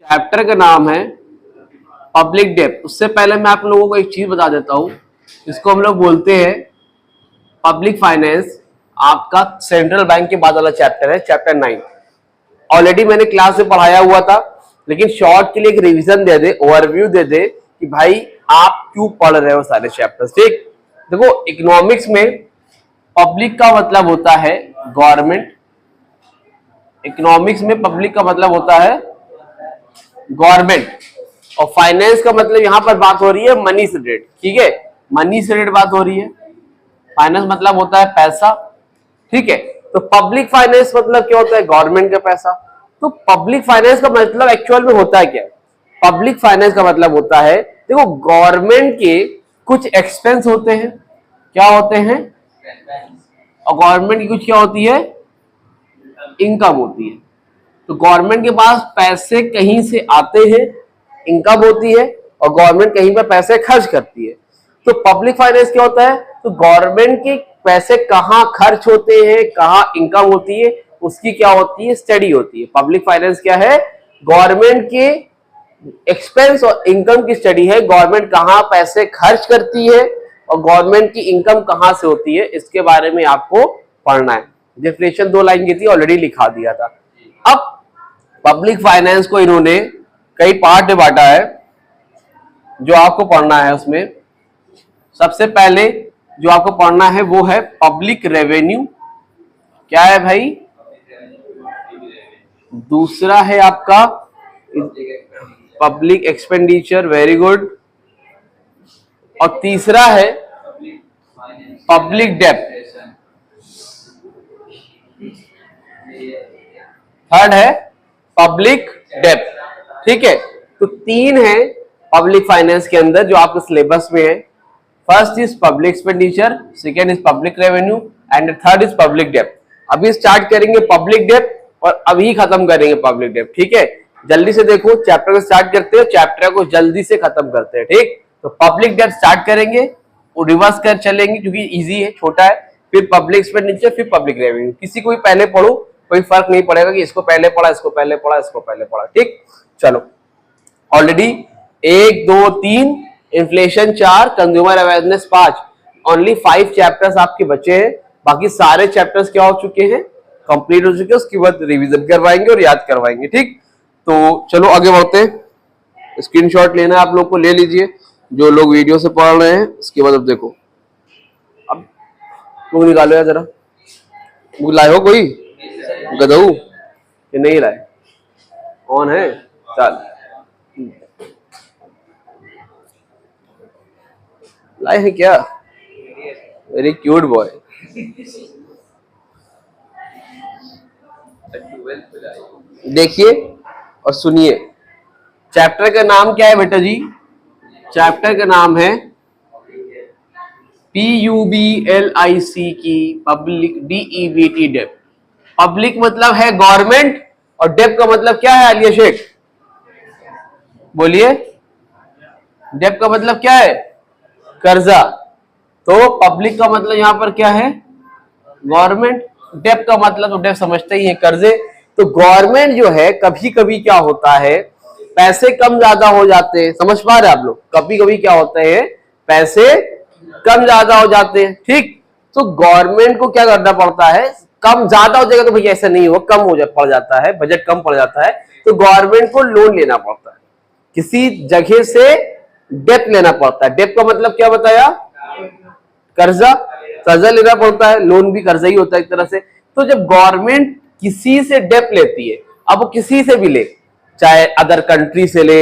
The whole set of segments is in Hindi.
चैप्टर का नाम है पब्लिक डेब्ट। उससे पहले मैं आप लोगों को एक चीज बता देता हूं, इसको हम लोग बोलते हैं पब्लिक फाइनेंस। आपका सेंट्रल बैंक के बाद वाला चैप्टर है, चैप्टर 9। ऑलरेडी मैंने क्लास में पढ़ाया हुआ था, लेकिन शॉर्ट के लिए एक रिवीजन दे दे, ओवरव्यू दे दे कि भाई आप क्यों पढ़ रहे हो सारे चैप्टर्स। ठीक, देखो इकोनॉमिक्स में पब्लिक का मतलब होता है गवर्नमेंट। इकोनॉमिक्स में पब्लिक का मतलब होता है गवर्नमेंट, और फाइनेंस का मतलब यहां पर बात हो रही है मनी से रिलेटेड। ठीक है, मनी से रिलेटेड बात हो रही है। फाइनेंस मतलब होता है पैसा। ठीक है, तो पब्लिक फाइनेंस मतलब क्या होता है? गवर्नमेंट का पैसा। तो पब्लिक फाइनेंस का मतलब एक्चुअल में होता है क्या? पब्लिक फाइनेंस का मतलब होता है, देखो गवर्नमेंट के कुछ एक्सपेंस होते हैं, क्या होते हैं, और गवर्नमेंट की कुछ क्या होती है, इनकम होती है। तो गवर्नमेंट के पास पैसे कहीं से आते हैं, इनकम होती है, और गवर्नमेंट कहीं पर पैसे खर्च करती है। तो पब्लिक फाइनेंस क्या होता है? तो गवर्नमेंट के पैसे कहाँ खर्च होते हैं, कहाँ इनकम होती है, उसकी क्या होती है, स्टडी होती है। पब्लिक फाइनेंस क्या है? गवर्नमेंट के एक्सपेंस और इनकम की स्टडी है। गवर्नमेंट कहाँ पैसे खर्च करती है और गवर्नमेंट की इनकम कहाँ से होती है, इसके बारे में आपको पढ़ना है। डेफिनेशन 2 लाइन की थी, ऑलरेडी लिखा दिया था। अब पब्लिक फाइनेंस को इन्होंने कई पार्ट में बांटा है, जो आपको पढ़ना है। उसमें सबसे पहले जो आपको पढ़ना है वो है पब्लिक रेवेन्यू। क्या है भाई? दूसरा है आपका पब्लिक एक्सपेंडिचर, वेरी गुड। और तीसरा है पब्लिक डेब्ट। थर्ड है पब्लिक डेब्ट। ठीक है, तो 3 है पब्लिक फाइनेंस के अंदर जो आपके सिलेबस में है। First is public expenditure, second is public revenue, and third is public डेब्ट। अभी स्टार्ट करेंगे पब्लिक डेब्ट और अभी खत्म करेंगे पब्लिक डेब्ट। ठीक है, जल्दी से देखो, चैप्टर को स्टार्ट करते हैं, चैप्टर को जल्दी से खत्म करते हैं। ठीक, तो पब्लिक डेब्ट स्टार्ट करेंगे, वो रिवर्स कर चलेंगे क्योंकि इजी है, छोटा है। फिर पब्लिक एक्सपेंडिचर, फिर पब्लिक रेवेन्यू। किसी को भी पहले पढ़ो, कोई फर्क नहीं पड़ेगा कि इसको पहले पढ़ा, इसको पहले पढ़ा, इसको पहले पढ़ा। ठीक, चलो already 1 2 3 inflation 4, consumer awareness 5, only 5 chapters आपके बचे हैं। बाकी सारे चैप्टर्स क्या हो चुके हैं, कंप्लीट हो चुके हैं। उसके बाद रिवीजन करवाएंगे और याद करवाएंगे। ठीक, तो चलो आगे बढ़ते हैं। स्क्रीनशॉट लेना है आप लोग को, ले लीजिए जो लोग वीडियो से पढ़ रहे हैं। उसके बाद अब देखो, अब बुक निकालो यार जरा। बुक लाए हो कोई गधऊ कि नहीं लाए? ऑन है, चल लाए हैं क्या? Very cute boy. देखिए और सुनिए, चैप्टर का नाम क्या है बेटा जी? चैप्टर का नाम है PUBLIC की पब्लिक DEBT डेब्ट। पब्लिक मतलब है गवर्नमेंट, और डेब्ट का मतलब क्या है आलिया शेख? बोलिए, डेब्ट का मतलब क्या है? कर्जा। तो पब्लिक का मतलब यहां पर क्या है? गवर्नमेंट। डेब्ट का मतलब तो डेब्ट समझते ही है, कर्जे। तो गवर्नमेंट जो है, कभी कभी क्या होता है, पैसे कम ज्यादा हो जाते हैं। समझ पा रहे आप लोग? कभी कभी क्या होता है, पैसे कम ज्यादा हो जाते हैं। ठीक, तो गवर्नमेंट को क्या करना पड़ता है, कम ज्यादा हो जाएगा तो भैया ऐसा नहीं हो, कम हो पड़ जाता है, बजट कम पड़ जाता है, तो गवर्नमेंट को लोन लेना पड़ता है, किसी जगह से डेब्ट लेना पड़ता है। डेब्ट का मतलब क्या बताया? कर्जा। कर्जा लेना पड़ता है, लोन भी कर्जा ही होता है एक तरह से। तो जब गवर्नमेंट किसी से डेब्ट लेती है, अब वो किसी से भी ले, चाहे अदर कंट्री से ले,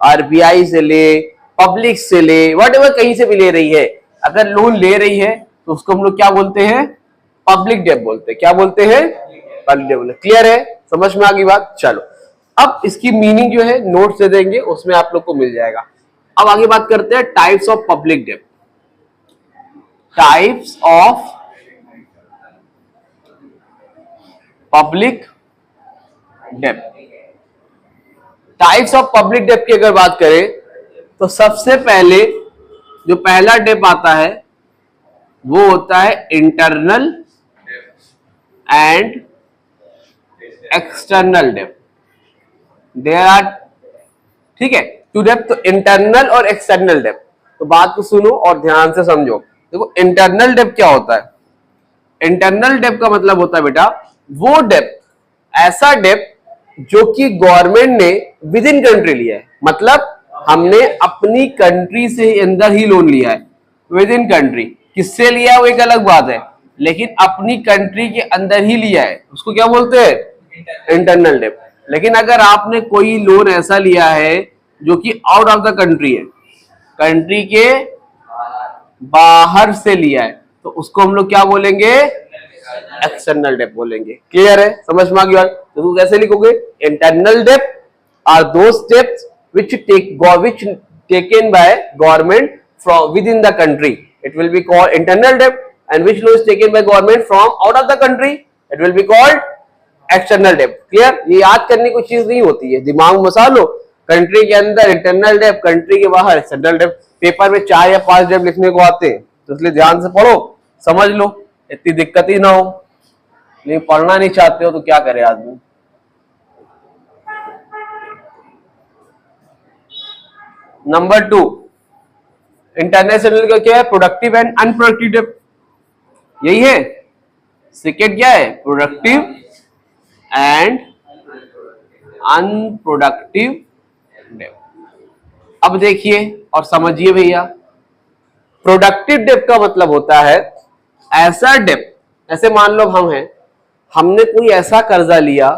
RBI से ले, पब्लिक से ले, व्हाटएवर कहीं से भी ले रही है, अगर लोन ले रही है तो उसको हम लोग क्या बोलते हैं? पब्लिक डेब्ट बोलते हैं। क्या बोलते हैं? पब्लिक डेब्ट बोलते हैं। क्लियर है? समझ में आ गई बात? चलो अब इसकी मीनिंग जो है नोट्स दे देंगे, उसमें आप लोग को मिल जाएगा। अब आगे बात करते हैं टाइप्स ऑफ पब्लिक डेब्ट। टाइप्स ऑफ पब्लिक डेब्ट। टाइप्स ऑफ पब्लिक डेब्ट की अगर बात करें तो सबसे पहले जो पहला डेब्ट आता है वो होता है इंटरनल एंड एक्सटर्नल डेब्ट। देयर आर ठीक है, टू डेप्थ, तो इंटरनल और एक्सटर्नल डेप्थ। तो बात को सुनो और ध्यान से समझो। देखो इंटरनल डेप्थ क्या होता है? इंटरनल डेप्थ का मतलब होता है बेटा वो डेप्थ, ऐसा डेप्थ जो कि गवर्नमेंट ने विद इन कंट्री लिया है, मतलब हमने अपनी कंट्री से अंदर ही लोन लिया है, विद इन कंट्री। किससे लिया है वो एक अलग बात है, लेकिन अपनी कंट्री के अंदर ही लिया है, उसको क्या बोलते हैं? Internal depth. लेकिन अगर आपने कोई लोन ऐसा लिया है जो कि आउट ऑफ द कंट्री है, कंट्री के बाहर से लिया है, तो उसको हम लोग क्या बोलेंगे? एक्सटर्नल डेप्थ बोलेंगे। क्लियर है? समझ में आ गया? तो तू कैसे लिखोगे? Internal depth are those depth which taken by government from within the country, it will be called internal debt, and which loan is taken by government from out of the country, it will be called external debt. clear? ये याद करने की चीज नहीं होती है, दिमाग में मसा लो। कंट्री के अंदर इंटरनल डेप्थ, कंट्री के बाहर एक्सटर्नल डेप्थ। पेपर में 4 या 5 डेप्थ लिखने को आते हैं, तो इसलिए ध्यान से पढ़ो, समझ लो, इतनी दिक्कत ही ना हो। नहीं पढ़ना नहीं चाहते हो तो क्या करे आदमी। नंबर 2, इंटरनेशनल का क्या है? प्रोडक्टिव एंड अनप्रोडक्टिव डेप्थ, यही है। सेकेंड क्या है? Productive and unproductive depth. अब देखिए और समझिए भैया, प्रोडक्टिव डेप्थ का मतलब होता है ऐसा डेप्थ, ऐसे मान लो हम हैं, हमने कोई ऐसा कर्जा लिया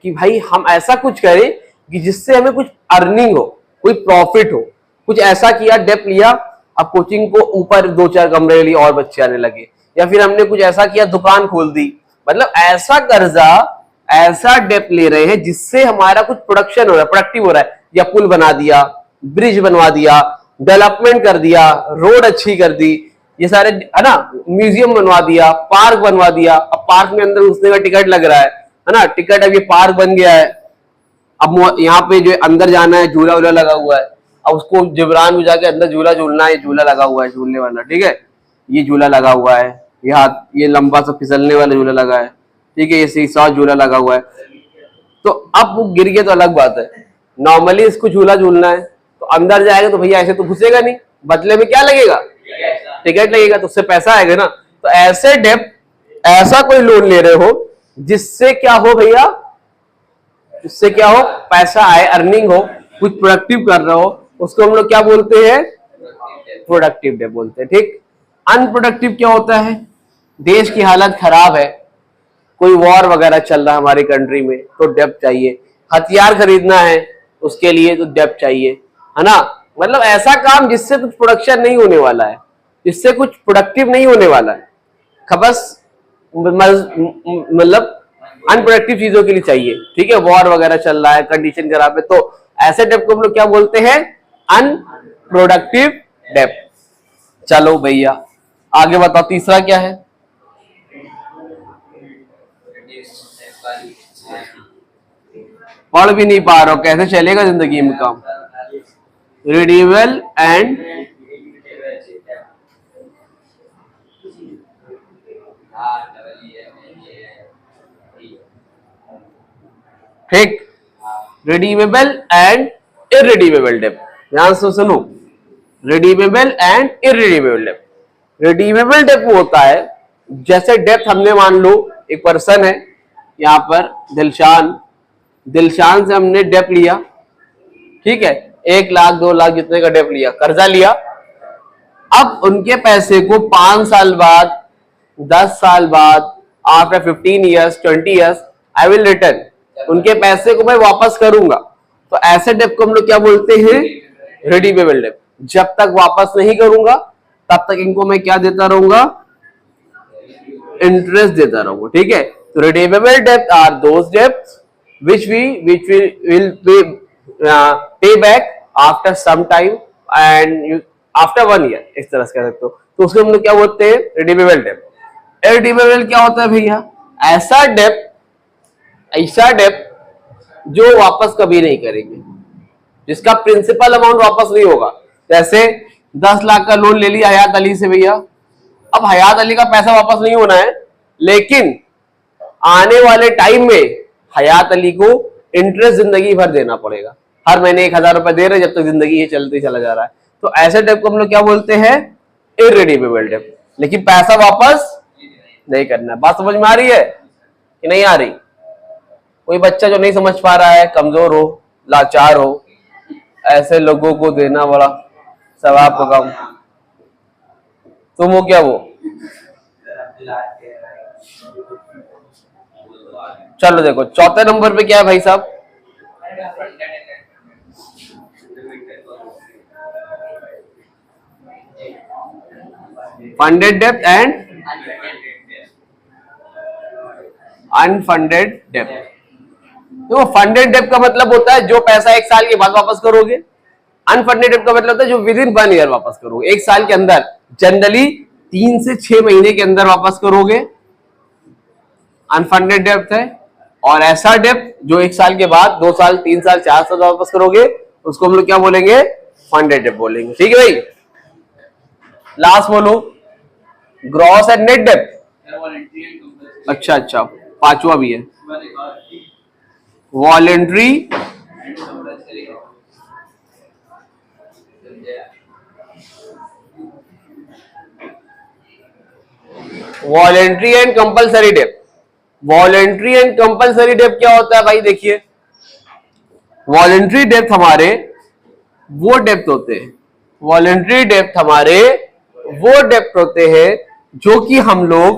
कि भाई हम ऐसा कुछ करें कि जिससे हमें कुछ अर्निंग हो, कोई प्रॉफिट हो, कुछ ऐसा किया, डेप्थ लिया। अब कोचिंग को ऊपर 2-4 कमरे लिए और बच्चे आने लगे, या फिर हमने कुछ ऐसा किया, दुकान खोल दी, मतलब ऐसा कर्जा, ऐसा डेप्थ ले रहे हैं जिससे हमारा कुछ प्रोडक्शन हो रहा है, प्रोडक्टिव हो रहा है, या पुल बना दिया, ब्रिज बनवा दिया, डेवलपमेंट कर दिया, रोड अच्छी कर दी, ये सारे है ना, म्यूजियम बनवा दिया, पार्क बनवा दिया। अब पार्क में अंदर घुसने का टिकट लग रहा है ना, टिकट, अब ये पार्क बन गया है। अब यहाँ पे जो अंदर जाना है, झूला वूला लगा हुआ है, अब उसको जिब्रान में जाके अंदर झूला झूलना है, झूला लगा हुआ है झूलने वाला, ठीक है, ये झूला लगा हुआ है, ये लंबा सा फिसलने वाला झूला लगा है, ठीक है, ये सीसॉ झूला लगा हुआ है। तो अब वो गिर गया तो अलग बात है, नॉर्मली इसको झूला झूलना है, तो अंदर जाएगा तो भैया ऐसे तो घुसेगा नहीं, बदले में क्या लगेगा? टिकट लगेगा, तो उससे पैसा आएगा ना। तो ऐसे डेप्थ, ऐसा कोई लोन ले रहे हो जिससे क्या हो भैया, जिससे क्या हो, पैसा आए, अर्निंग हो, कुछ प्रोडक्टिव कर रहे हो, उसको हम लोग क्या बोलते हैं? प्रोडक्टिव डेप्थ बोलते हैं। ठीक। अनप्रोडक्टिव क्या होता है? देश की हालत खराब है, कोई वॉर वगैरह चल रहा है हमारी कंट्री में, तो डेप्थ चाहिए, हथियार खरीदना है उसके लिए तो डेप्थ चाहिए, है ना, मतलब ऐसा काम जिससे कुछ प्रोडक्शन नहीं होने वाला है, जिससे कुछ प्रोडक्टिव नहीं होने वाला है, खबस मतलब अनप्रोडक्टिव चीजों के लिए चाहिए। ठीक है, वॉर वगैरह चल रहा है, कंडीशन खराब है, तो ऐसे डेप्थ को हम लोग क्या बोलते हैं? Unproductive depth. चलो भैया आगे बताओ, तीसरा क्या है? पढ़ भी नहीं पा रहा हो, कैसे चलेगा जिंदगी में काम? रिडीमेबल एंड ठीक, रिडीमेबल एंड इररिडीमेबल डेप्थ। ध्यान से सुनो, redeemable and irredeemable depth. Redeemable depth होता है जैसे डेप्थ हमने मान लो एक पर्सन है यहाँ पर दिलशान से हमने डेप्थ लिया, ठीक है, 1 लाख 2 लाख जितने का डेप्थ लिया, कर्जा लिया। अब उनके पैसे को 5 साल बाद, 10 साल बाद, after 15 years 20 years I will return, उनके पैसे को मैं वापस करूंगा। तो ऐसे डेप्थ को हम लोग क्या बोलते हैं? Redeemable depth. जब तक वापस नहीं करूंगा तब तक इनको मैं क्या देता रहूंगा? इंटरेस्ट देता रहूंगा। ठीक है, तो redeemable depth are those depth which we will pay back after some time and after 1 year, इस तरह से कह सकते हो। तो उसको हम लोग क्या बोलते हैं? Redeemable depth. इररिडीमेबल क्या होता है भैया? ऐसा डेप्थ जो वापस कभी नहीं करेंगे, जिसका प्रिंसिपल अमाउंट वापस नहीं होगा। जैसे 10 लाख का लोन ले लिया हयात अली से भैया, अब हयात अली का पैसा वापस नहीं होना है, लेकिन आने वाले टाइम में हयात अली को इंटरेस्ट जिंदगी भर देना पड़ेगा। हर महीने 1,000 रुपए दे रहे जब तक जिंदगी ये चलते चला जा रहा है। तो ऐसे डेब्ट को हम लोग क्या बोलते हैं, इररिडीमेबल डेब्ट। लेकिन पैसा वापस नहीं करना है। बात समझ में आ रही है कि नहीं आ रही? कोई बच्चा जो नहीं समझ पा रहा है, कमजोर हो, लाचार हो, ऐसे लोगों को देना बड़ा सवाब का काम। तुम हो क्या वो? चलो देखो चौथे नंबर पे क्या है भाई साहब, फंडेड डेब्ट एंड अनफंडेड डेब्ट। देखो फंडेड डेब्ट का मतलब होता है जो पैसा 1 साल के बाद वापस करोगे। अनफंडेड डेब्ट का मतलब होता है जो विद इन 1 ईयर वापस करोगे, 1 साल के अंदर, जनरली 3 से 6 महीने के अंदर वापस करोगे, अनफंडेड डेब्ट है। और ऐसा डेब्ट जो 1 साल के बाद 2 साल 3 साल 4 साल वापस करोगे, उसको हम लोग क्या बोलेंगे, फंडेड डेब्ट बोलेंगे। ठीक है भाई। लास्ट बोलो, ग्रॉस एंड नेट डेब्ट। अच्छा, पांचवा भी है, वॉलेंट्री एंड कंपल्सरी डेब्ट। वॉलेंट्री एंड कंपल्सरी डेब्ट क्या होता है भाई? देखिए, वॉलेंट्री डेब्ट हमारे वो डेब्ट होते हैं, वॉलेंट्री डेब्ट हमारे वो डेब्ट होते हैं जो कि हम लोग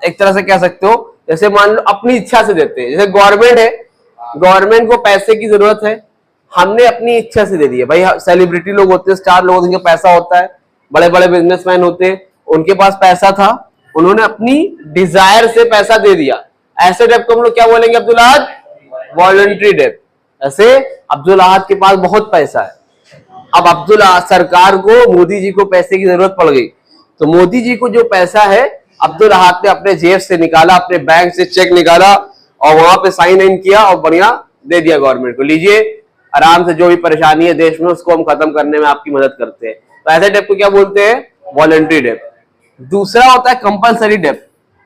एक तरह से कह सकते हो, जैसे मान लो अपनी इच्छा से देते हैं। जैसे गवर्नमेंट है, गवर्नमेंट को पैसे की जरूरत है, हमने अपनी इच्छा से दे दिया। भाई सेलिब्रिटी लोग होते हैं, स्टार लोग, उनके पैसा होता है, बड़े बड़े बिजनेसमैन होते हैं, उनके पास पैसा था, उन्होंने अपनी डिजायर से पैसा दे दिया। ऐसे डेब्ट को हम लोग क्या बोलेंगे अब्दुल अहद? वॉलंटरी डेब्ट। ऐसे अब्दुल अहद के पास बहुत पैसा है, अब अब्दुल अहद सरकार को, मोदी जी को पैसे की जरूरत पड़ गई, तो मोदी जी को जो पैसा है अब्दुल अहद ने अपने जेब से निकाला, अपने बैंक से चेक निकाला और वहां पे साइन इन किया और बढ़िया दे दिया गवर्नमेंट को, लीजिए आराम से, जो भी परेशानी है देश में उसको हम खत्म करने में आपकी मदद करते हैं। तो ऐसे डेब्ट को क्या बोलते हैं? वॉलंटरी डेब्ट। दूसरा होता है कंपल्सरी डेब्ट।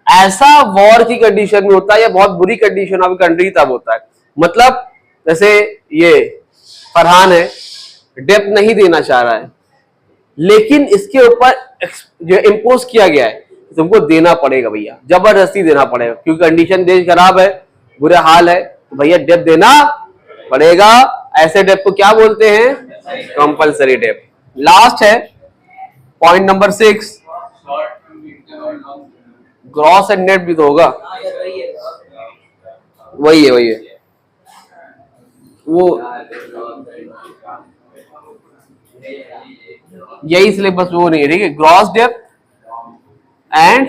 ऐसा वॉर की कंडीशन में होता है या बहुत बुरी कंडीशन ऑफ कंट्री तब होता है। मतलब जैसे ये फरहान है, डेब्ट नहीं देना चाह रहा है, लेकिन इसके ऊपर जो इम्पोज किया गया है तुमको देना पड़ेगा भैया, जबरदस्ती देना पड़ेगा, क्योंकि कंडीशन देश खराब है, बुरे हाल है, तो भैया डेब्ट देना पड़ेगा। ऐसे डेब्ट को क्या बोलते हैं? कंपल्सरी डेब्ट। लास्ट है point number 6, gross and net भी तो होगा, वही है वो, यही सिलेबस वो नहीं है। ठीक है, ग्रॉस डेब्ट एंड,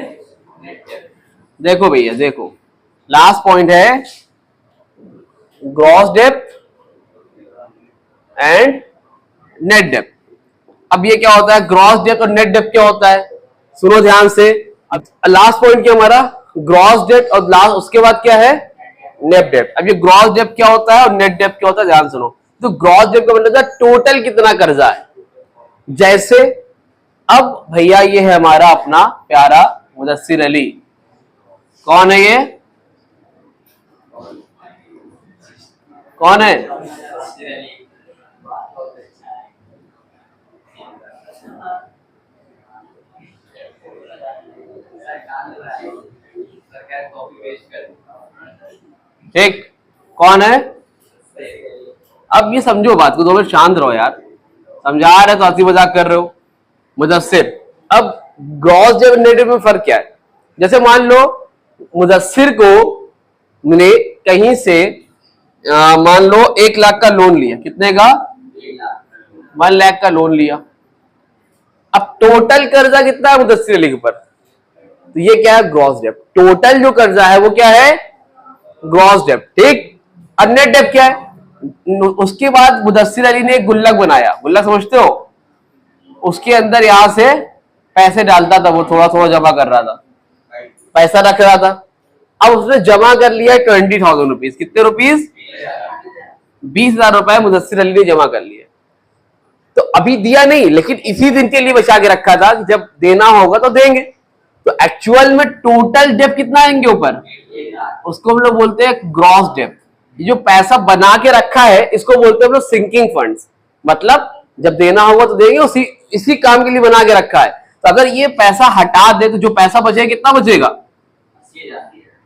देखो भैया देखो, लास्ट पॉइंट है ग्रॉस डेब्ट एंड नेट डेब्ट। अब ये क्या होता है, ग्रॉस डेब्ट और नेट डेब्ट क्या होता है, सुनो ध्यान से। लास्ट पॉइंट क्या हमारा, ग्रॉस डेब्ट, और लास्ट उसके बाद क्या है, नेट डेब्ट। अब ये ग्रॉस डेब्ट क्या होता है और नेट डेब्ट क्या होता है, ध्यान सुनो। तो ग्रॉस डेब्ट का मतलब टोटल कितना कर्जा है। जैसे अब भैया ये है हमारा अपना प्यारा मुदस्सिर अली, कौन है ये, कौन है? ठीक, कौन है? अब ये समझो बात को, 2 मिनट शांत रहो यार, समझा रहे तो हंसी मजाक कर रहे हो। मुदस्सिर, अब ग्रॉस डेब्ट नेट डेब्ट में फर्क क्या है? जैसे मान लो मुदस्सिर को मैंने कहीं से मान लो 1 लाख का लोन लिया, कितने का? 1 लाख का लोन लिया। अब टोटल कर्जा कितना है मुदस्सिर अली के ऊपर? तो ये क्या है, ग्रॉस डेब्ट। टोटल जो कर्जा है वो क्या है, ग्रॉस डेब्ट। ठीक, और नेट डेब्ट क्या है? उसके बाद मुदस्सिर अली ने एक गुल्लक बनाया, गुल्लक समझते हो, उसके अंदर यहां से पैसे डालता था, वो थोड़ा थोड़ा जमा कर रहा था, पैसा रख रहा था। अब उसने जमा कर लिया 20,000 रुपीज। कितने रुपीज? 20,000 रुपए मुदस्सिर अली ने जमा कर लिया। तो अभी दिया नहीं, लेकिन इसी दिन के लिए बचा के रखा था कि जब देना होगा तो देंगे। तो एक्चुअल में टोटल डेब्ट कितना आएंगे ऊपर, उसको हम लोग बोलते हैं ग्रॉस डेब्ट। जो पैसा बना के रखा है इसको बोलते हैं हम लोग सिंकिंग फंड्स। मतलब जब देना होगा तो देंगे, इसी काम के लिए बना के रखा है। तो अगर ये पैसा हटा दे तो जो पैसा बचेगा कितना बचेगा,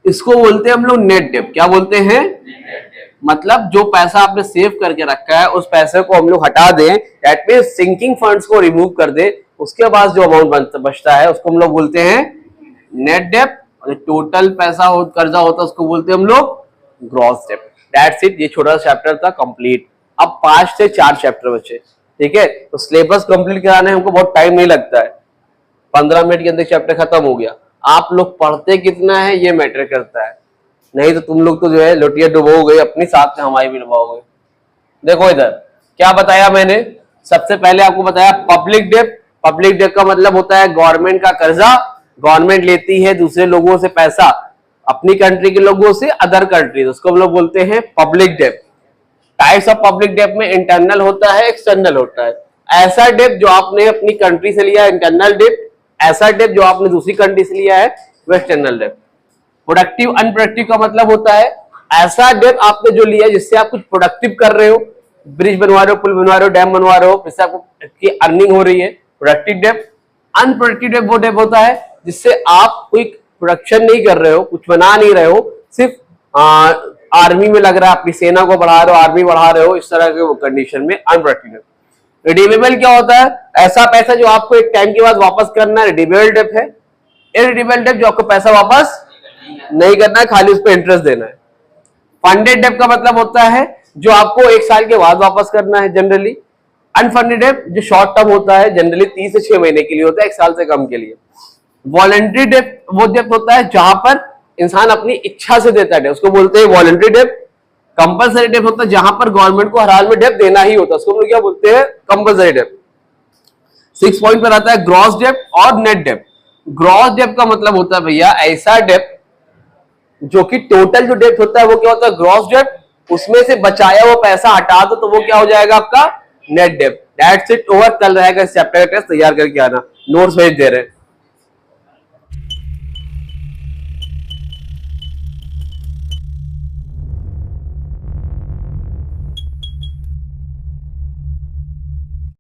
इसको बोलते हैं हम लोग नेट डेब्ट। क्या बोलते हैं, मतलब जो पैसा आपने सेव करके रखा है उस पैसे को हम लोग हटा दें, दैट मींस सिंकिंग फंड्स को रिमूव कर दे, उसके बाद जो अमाउंट बचता है उसको हम लोग बोलते हैं नेट डेब्ट। और टोटल पैसा कर्जा होता है उसको बोलते हैं हम लोग ग्रॉस डेब्ट। दैट्स इट, ये छोटा सा चैप्टर था कंप्लीट। अब 5 से 4 चैप्टर बचे, ठीक है। तो सिलेबस कंप्लीट कराने हमको बहुत टाइम नहीं लगता है, 15 मिनट के अंदर चैप्टर खत्म हो गया। आप लोग पढ़ते कितना है ये मैटर करता है, नहीं तो तुम लोग तो जो है लोटिया डुबोगे अपनी, साथ में हमारी भी डुबाओगे। देखो इधर क्या बताया मैंने, सबसे पहले आपको बताया पब्लिक डेब्ट। पब्लिक डेब्ट का मतलब होता है गवर्नमेंट का कर्जा। गवर्नमेंट लेती है दूसरे लोगों से पैसा, अपनी कंट्री के लोगों से अदर कंट्री, उसको हम लोग बोलते हैं पब्लिक डेब्ट। टाइप्स ऑफ पब्लिक डेब्ट में इंटरनल होता है, एक्सटर्नल होता है। ऐसा डेब्ट जो आपने अपनी कंट्री से लिया है इंटरनल डेब्ट, ऐसा डेब्ट जो आपने दूसरी कंट्री से लिया है वो एक्सटर्नल डेब्ट। प्रोडक्टिव अनप्रोडक्टिव का मतलब होता है ऐसा डेब्ट आपने जो लिया है जिससे आप कुछ प्रोडक्टिव कर रहे हो, ब्रिज बनवा रहे हो, पुल बनवा रहे हो, डैम बनवा रहे हो, जिससे आपको की अर्निंग हो रही है, प्रोडक्टिव डेब्ट। अनप्रोडक्टिव डेब्ट वो डेब्ट होता है जिससे आप कोई प्रोडक्शन नहीं कर रहे हो, कुछ बना नहीं रहे हो, सिर्फ आर्मी में लग रहा है, अपनी सेना को बढ़ा रहे हो, आर्मी बढ़ा रहे हो, इस तरह के कंडीशन में अनप्रोडक्टिव डेब्ट। रिडीमेबल क्या होता है, ऐसा पैसा जो आपको एक टाइम के बाद वापस करना है, रिडीमेबल डेब्ट है। इररिडीमेबल डेब्ट जो आपको पैसा वापस नहीं करना है, खाली उस पर इंटरेस्ट देना है। फंडेड डेब्ट का मतलब होता है जो आपको 1 साल के बाद वापस करना है जनरली। अनफंडेड डेब्ट जो शॉर्ट टर्म होता है, जनरली 3 से 6 महीने के लिए होता है, 1 साल से कम के लिए। वॉलंटरी डेब्ट वो डेब्ट होता है जहां पर इंसान अपनी इच्छा से देता है, उसको बोलते हैं वॉलंटरी डेब्ट। कंपल्सरी डेब्ट होता है जहां पर गवर्नमेंट को हर हाल में डेब्ट देना ही होता है, उसको हम लोग क्या बोलते हैं, कंपल्सरी डेब्ट। 6 पॉइंट पर आता है ग्रॉस डेब्ट और नेट डेब्ट। ग्रॉस डेब्ट का मतलब होता है भैया ऐसा डेब्ट जो कि टोटल जो डेब्ट होता है वो क्या होता है, ग्रॉस डेब्ट। उसमें से बचाया हुआ पैसा हटा दो तो वो क्या हो जाएगा आपका नेट डेब्ट। That's it, over. कल रहेगा इस चैप्टर का टेस्ट, तैयार करके आना, नोट्स भेज दे रहे हैं।